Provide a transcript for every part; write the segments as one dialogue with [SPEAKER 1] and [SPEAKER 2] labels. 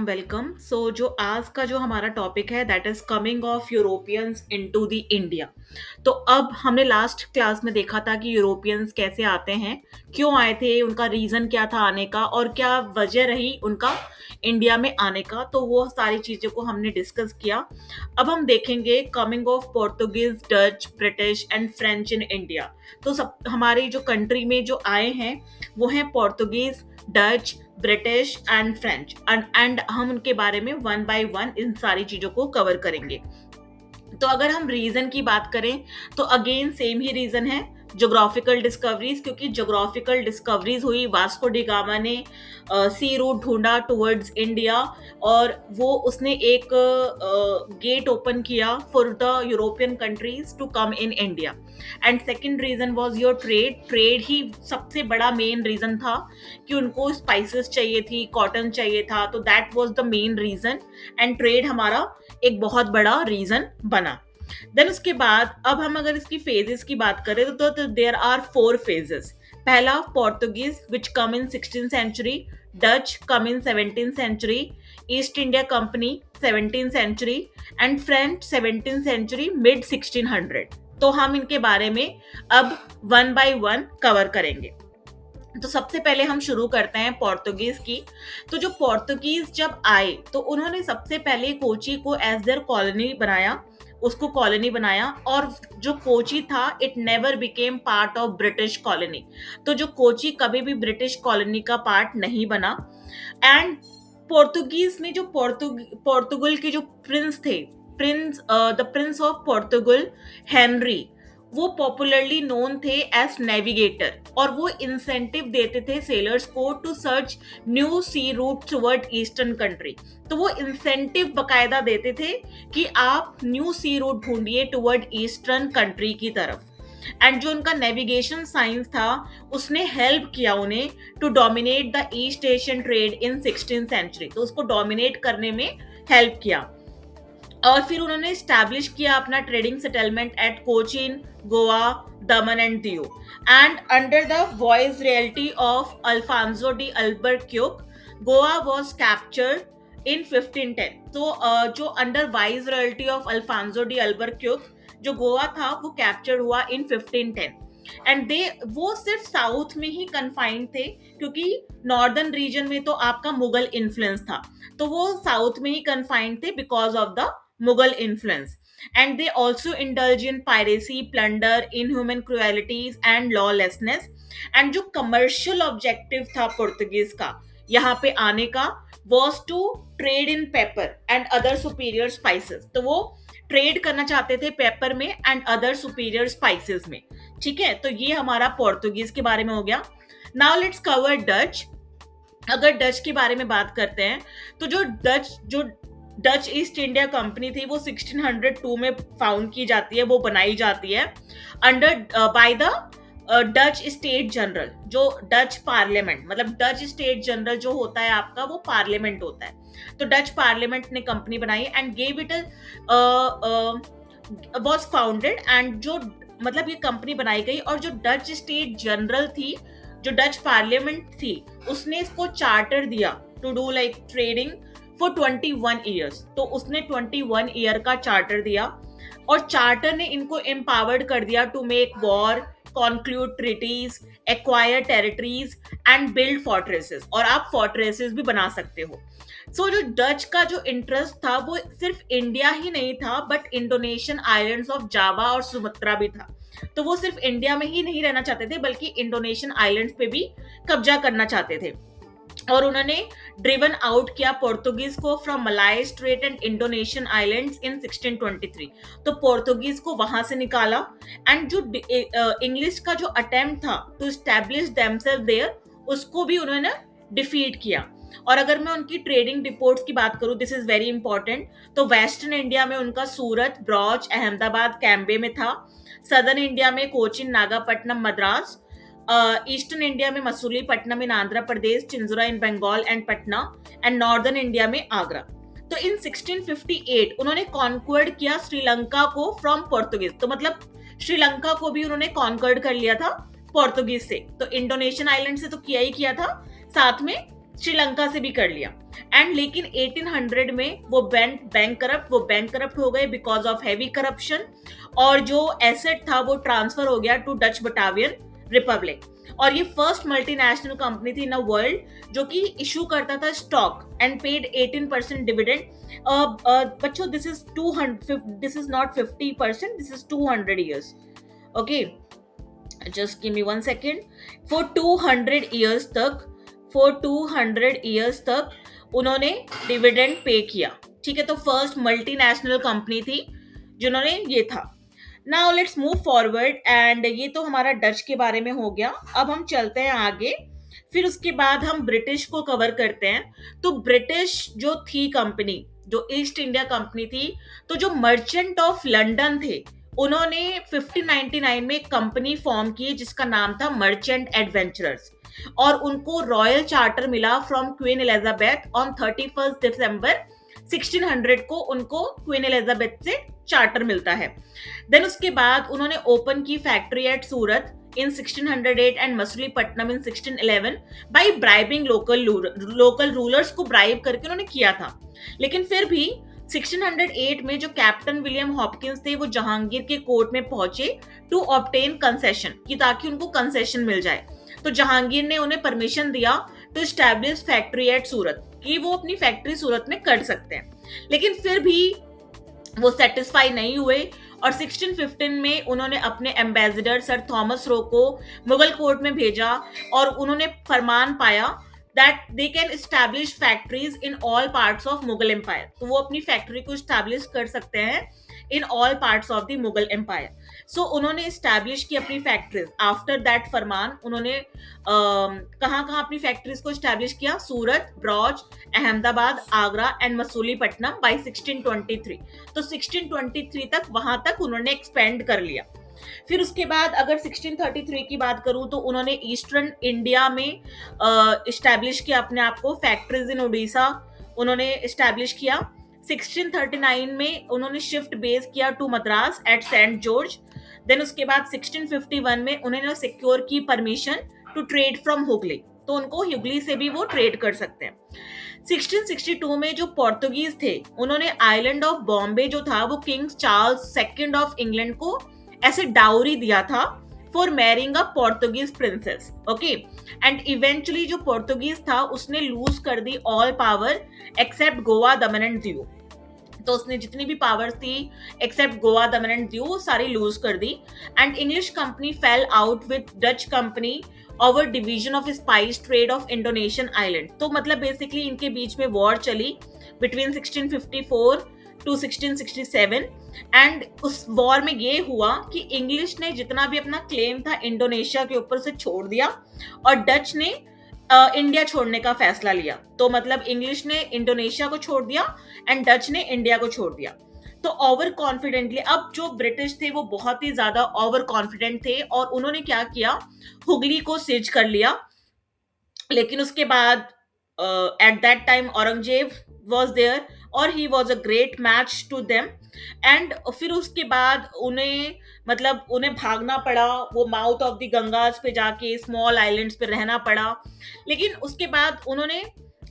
[SPEAKER 1] Welcome. जो आज का जो हमारा टॉपिक है that is coming of Europeans into the India. तो अब हमने लास्ट क्लास में देखा था कि यूरोपियंस कैसे आते हैं, क्यों आए थे, उनका रीजन क्या था आने का और क्या वजह रही उनका इंडिया में आने का। तो वो सारी चीजों को हमने डिस्कस किया। अब हम देखेंगे coming of Portuguese, Dutch, British and French in India. तो सब हमारी जो कंट्री में जो आए हैं वो हैं Portuguese, Dutch, British and French and हम उनके बारे में वन बाय वन इन सारी चीजों को कवर करेंगे। तो अगर हम रीजन की बात करें तो अगेन सेम ही रीजन है, ज्योग्राफिकल डिस्कवरीज। क्योंकि ज्योग्राफिकल डिस्कवरीज हुई, वास्को डी गामा ने सी रूट ढूंढा टुवर्ड्स इंडिया और वो उसने एक गेट ओपन किया for the European countries to come in India. And second reason was your trade. Trade ही सबसे बड़ा मेन रीजन था कि उनको स्पाइसेस चाहिए थी, कॉटन चाहिए था, तो that was the main reason. And trade हमारा एक बहुत बड़ा रीजन बना। देन उसके बाद अब हम अगर इसकी फेजेस की बात करें तो देयर आर 4 फेजेस। पहला Portuguese which come in 16th century, Dutch come in 17th century, East India Company 17th century and French 17th century mid 1600। तो हम इनके बारे में अब वन बाय वन कवर करेंगे। तो सबसे पहले हम शुरू करते हैं पोर्तुगीज की। तो जो पोर्तुगीज जब आए तो उन्होंने सबसे पहले कोची को एज देयर कॉलोनी बनाया, उसको कॉलोनी बनाया। और जो कोची था it never became part of British colony. तो जो कोची कभी भी ब्रिटिश कॉलोनी का पार्ट नहीं बना। एंड पोर्तुगीज ने जो पोर्तुगल के जो प्रिंस थे, the prince of Portugal Henry, वो पॉपुलरली नोन थे एज नेविगेटर। और वो इंसेंटिव देते थे सेलर्स को to search new sea route toward eastern country. तो वो इंसेंटिव बकायदा देते थे कि आप न्यू सी रूट ढूंढिए टुवर्ड ईस्टर्न कंट्री की तरफ। एंड जो उनका नेविगेशन साइंस था उसने हेल्प किया उन्हें to dominate the East Asian trade in 16th century. तो उसको डोमिनेट करने में हेल्प किया। और फिर उन्होंने स्टैब्लिश किया अपना trading settlement at Cochin, Goa, Daman and Diu. And under the viceroyalty of Alfonso de Albuquerque, Goa was captured in 1510। तो जो under viceroyalty of Alfonso de Albuquerque जो गोवा था वो कैप्चर हुआ इन 1510। एंड वो सिर्फ साउथ में ही कन्फाइंड थे क्योंकि नॉर्दर्न रीजन में तो आपका मुगल इन्फ्लुएंस था, तो वो साउथ में ही कन्फाइंड थे because of the Mughal influence. And they also indulge in piracy, plunder, inhuman cruelties and lawlessness. And जो कमर्शियल ऑब्जेक्टिव था पोर्तुगीज का यहाँ पे आने का was to trade in pepper and other superior spices. तो वो ट्रेड करना चाहते थे पेपर में एंड अदर सुपीरियर स्पाइसेस में। ठीक है, तो ये हमारा पोर्तुगीज के बारे में हो गया। Now let's cover Dutch. अगर डच के बारे में बात करते हैं तो जो डच ईस्ट इंडिया कंपनी थी वो 1602 में फाउंड की जाती है, वो बनाई जाती है under by the Dutch state general. जो डच पार्लियामेंट, मतलब डच स्टेट जनरल जो होता है आपका वो पार्लियामेंट होता है। तो डच पार्लियामेंट ने कंपनी बनाई and gave it was founded. And जो मतलब ये कंपनी बनाई गई और जो डच स्टेट जनरल थी, जो डच पार्लियामेंट थी, उसने इसको चार्टर दिया to do like trading for 21 years. तो उसने 21 ईयर का चार्टर दिया और चार्टर ने इनको एम्पावर्ड कर दिया to make war, conclude treaties, acquire territories and build fortresses. और आप फोर्ट्रेसेस भी बना सकते हो। जो डच का जो इंटरेस्ट था वो सिर्फ इंडिया ही नहीं था but Indonesian islands of Java और सुमात्रा भी था। तो वो सिर्फ इंडिया में ही नहीं रहना चाहते थे बल्कि इंडोनेशियन आइलैंड्स पे भी कब्जा करना चाहते थे। और उन्होंने ड्रिवन आउट किया पोर्तुगीज को from Malay strait and Indonesian islands in 1623। तो पोर्तुगीज को वहां से निकाला। एंड जो इंग्लिश का जो अटेम्प्ट था टू एस्टैब्लिश देमसेल्फ देयर, उसको भी उन्होंने डिफीट किया। और अगर मैं उनकी ट्रेडिंग रिपोर्ट्स की बात करूं, दिस इज वेरी इंपॉर्टेंट। तो वेस्टर्न इंडिया में उनका सूरत, ब्रॉच, अहमदाबाद, कैम्बे में था। सदर्न इंडिया में कोचिन, नागापट्टनम, मद्रास। ईस्टर्न इंडिया में Masulipatnam in Andhra Pradesh, Chinsura in Bengal and Patna. And northern India में आगरा। तो इन 1658 उन्होंने कॉन्क्वर्ड किया श्रीलंका को फ्रॉम पोर्तुगीज। तो मतलब श्रीलंका को भी उन्होंने कॉन्क्वर्ड कर लिया था पोर्तुगीज से। तो इंडोनेशियन आइलैंड से तो किया ही किया था, साथ में श्रीलंका से भी कर लिया। एंड लेकिन 1800 में वो बैंक करप्ट हो गए बिकॉज ऑफ हैवी करप्शन, और जो एसेट था वो ट्रांसफर हो गया टू डच बटावियन रिपब्लिक। और ये फर्स्ट मल्टीनेशनल कंपनी थी इन अ वर्ल्ड जो कि इशू करता था स्टॉक एंड पेड 18% डिविडेंड। बच्चों, this is not 50%, this is 200 years. Okay, just give me 1 second. For 200 years तक उन्होंने डिविडेंड पे किया। ठीक है, तो फर्स्ट मल्टीनेशनल कंपनी थी जिन्होंने ये था। Now let's move forward, and ये तो हमारा डच के बारे में हो गया। अब हम चलते हैं आगे, फिर उसके बाद हम ब्रिटिश को कवर करते हैं। तो ब्रिटिश जो थी कंपनी, जो ईस्ट इंडिया कंपनी थी, तो जो मर्चेंट ऑफ लंदन थे उन्होंने 1599 में एक कंपनी फॉर्म की जिसका नाम था मर्चेंट एडवेंचरर्स, और उनको रॉयल चार्टर मिला फ्रॉम क्वीन एलिजाबेथ ऑन 31 दिसंबर 1600 को उनको क्वीन एलिजाबेथ से चार्टर मिलता है। देन उसके बाद उन्होंने ओपन की factory at Surat in 1608 and Masulipatnam in 1611 by bribing local rulers को ब्राइब करके उन्होंने किया था। लेकिन फिर भी 1608 में जो कैप्टन विलियम हॉपकिंस थे वो जहांगीर के कोर्ट में पहुंचे टू ऑब्टेन कंसेशन, कि ताकि उनको कंसेशन मिल जाए। तो जहांगीर ने उन्हें परमिशन दिया टू एस्टैब्लिश फैक्ट्री एट सूरत, कि वो अपनी फैक्ट्री सूरत में कर सकते हैं। लेकिन फिर भी वो सेटिस्फाई नहीं हुए, और 1615 में उन्होंने अपने एम्बेसडर सर थॉमस रो को मुगल कोर्ट में भेजा, और उन्होंने फरमान पाया that they can establish factories in all parts of Mughal empire. तो वो अपनी फैक्ट्री को एस्टैब्लिश कर सकते हैं in all parts of the Mughal empire. So उन्होंने एस्टैब्लिश की अपनी फैक्ट्रीज। आफ्टर दैट फरमान उन्होंने कहाँ कहाँ अपनी फैक्ट्रीज को एस्टैब्लिश किया? Surat, Broach, Ahmedabad, Agra and Masulipatnam by 1623। तो 1623 तक वहां तक उन्होंने एक्सपेंड कर लिया। फिर उसके बाद अगर 1633 की बात करूं तो उन्होंने ईस्टर्न इंडिया में एस्टैब्लिश किया अपने आप को। फैक्ट्रीज इन उड़ीसा उन्होंने एस्टैब्लिश किया। 1639 में उन्होंने शिफ्ट बेस किया to Madras at Saint George. Then उसके बाद 1651 में उन्होंने सिक्योर की permission to trade from Hooghly, तो उनको हुगली से भी वो ट्रेड कर सकते हैं। 1662 में जो पोर्तुगीज थे उन्होंने आइलैंड ऑफ बॉम्बे जो था वो King Charles second of England को ऐसे डाउरी दिया था for marrying a Portuguese princess. Okay, and eventually जो पोर्तुगीज था उसने लूज कर दी all power except Goa, Daman and Diu. तो उसने जितनी भी पावर्स थी एक्सेप्ट गोवा, दमन एंड दीव सारी लूज कर दी। And English company fell out with Dutch company over division of spice trade of Indonesian island. तो मतलब बेसिकली इनके बीच में वॉर चली बिटवीन 1654 टू 1667। एंड उस वॉर में ये हुआ कि इंग्लिश ने जितना भी अपना क्लेम था इंडोनेशिया के ऊपर से छोड़ दिया, और डच ने इंडिया छोड़ने का फैसला लिया। तो मतलब इंग्लिश ने इंडोनेशिया को छोड़ दिया एंड डच ने इंडिया को छोड़ दिया। तो ओवर कॉन्फिडेंटली अब जो ब्रिटिश थे वो बहुत ही ज्यादा ओवर कॉन्फिडेंट थे, और उन्होंने क्या किया, हुगली को सिज कर लिया। लेकिन उसके बाद at that time Aurangzeb was there और he was a great match to them. And फिर उसके बाद उन्हें भागना पड़ा, वो माउथ ऑफ द गंगास पे जाके स्मॉल आइलैंड्स पे रहना पड़ा। लेकिन उसके बाद उन्होंने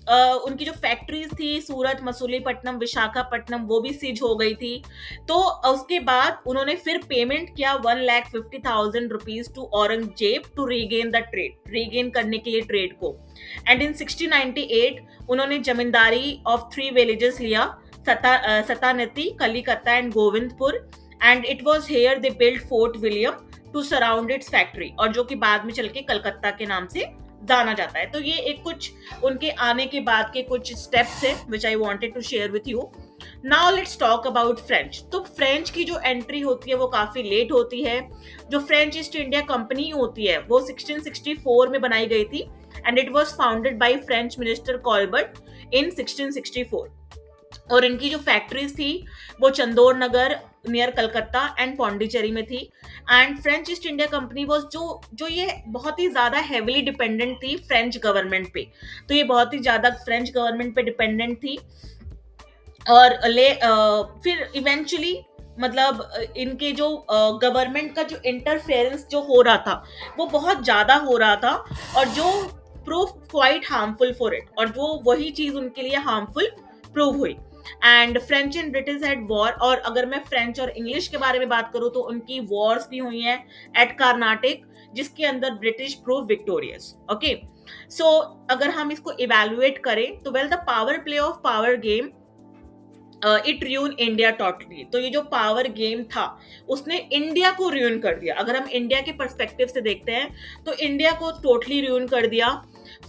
[SPEAKER 1] उनकी जो फैक्ट्रीज थी सूरत, मसूलीपट्टनम, विशाखापट्टनम वो भी सीज हो गई थी। तो उसके बाद उन्होंने फिर पेमेंट किया 1,50,000 rupees to Aurangzeb to regain the trade, regain करने के लिए ट्रेड को। एंड इन 1698 उन्होंने जमींदारी ऑफ 3 विलेजेस लिया, Sutanuti, Kalikata and Govindpur. And it was here they build Fort William to surround its factory, और जो कि बाद में चल के कलकत्ता के नाम से जाना जाता है। तो ये एक कुछ उनके आने के बाद के कुछ स्टेप्स है which I wanted to share with you. Now let's talk about French. तो फ्रेंच की जो एंट्री होती है वो काफी लेट होती है। जो फ्रेंच ईस्ट इंडिया कंपनी होती है वो 1664 में बनाई गई थी, and it was founded by French minister Colbert in 1664। और इनकी जो फैक्ट्रीज थी वो Chandernagore near Calcutta and Pondicherry में थी। And French East India company was जो ये बहुत ही ज्यादा हेविली डिपेंडेंट थी फ्रेंच गवर्नमेंट पे। तो ये बहुत ही ज्यादा फ्रेंच गवर्नमेंट पे डिपेंडेंट थी। और फिर इवेंचुअली इनके जो गवर्नमेंट का जो इंटरफेरेंस जो हो रहा था वो बहुत ज्यादा हो रहा था, और जो prove quite harmful for it, और वो वही चीज उनके लिए हार्मफुल प्रूव हुई। And French and British had war, और अगर मैं फ्रेंच और इंग्लिश के बारे में बात करूं तो उनकी वॉर्स भी हुई हैं एट कार्नाटिक, जिसके अंदर ब्रिटिश प्रूव विक्टोरियस। ओके, सो अगर हम इसको इवेल्युएट करें तो well the power play of power game it ruin India totally. तो ये जो पावर गेम था उसने इंडिया को रियून कर दिया। अगर हम इंडिया के पर्सपेक्टिव से देखते हैं तो इंडिया को टोटली रियून कर दिया।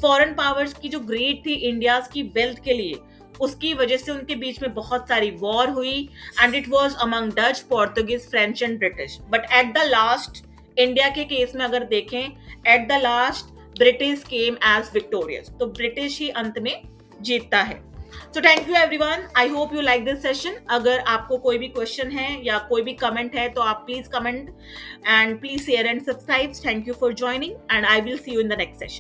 [SPEAKER 1] फॉरेन पावर्स की जो ग्रीड थी इंडिया की वेल्थ के लिए, उसकी वजह से उनके बीच में बहुत सारी वॉर हुई, and it was among Dutch, Portuguese, French and British. But at the last India के केस में अगर देखें, at the last British came as victorious, तो ब्रिटिश ही अंत में जीतता है। So thank you everyone, I hope you like this session. अगर आपको कोई भी क्वेश्चन है या कोई भी कमेंट है तो आप please comment, and please share and subscribe. Thank you for joining, and I will see you in the next session.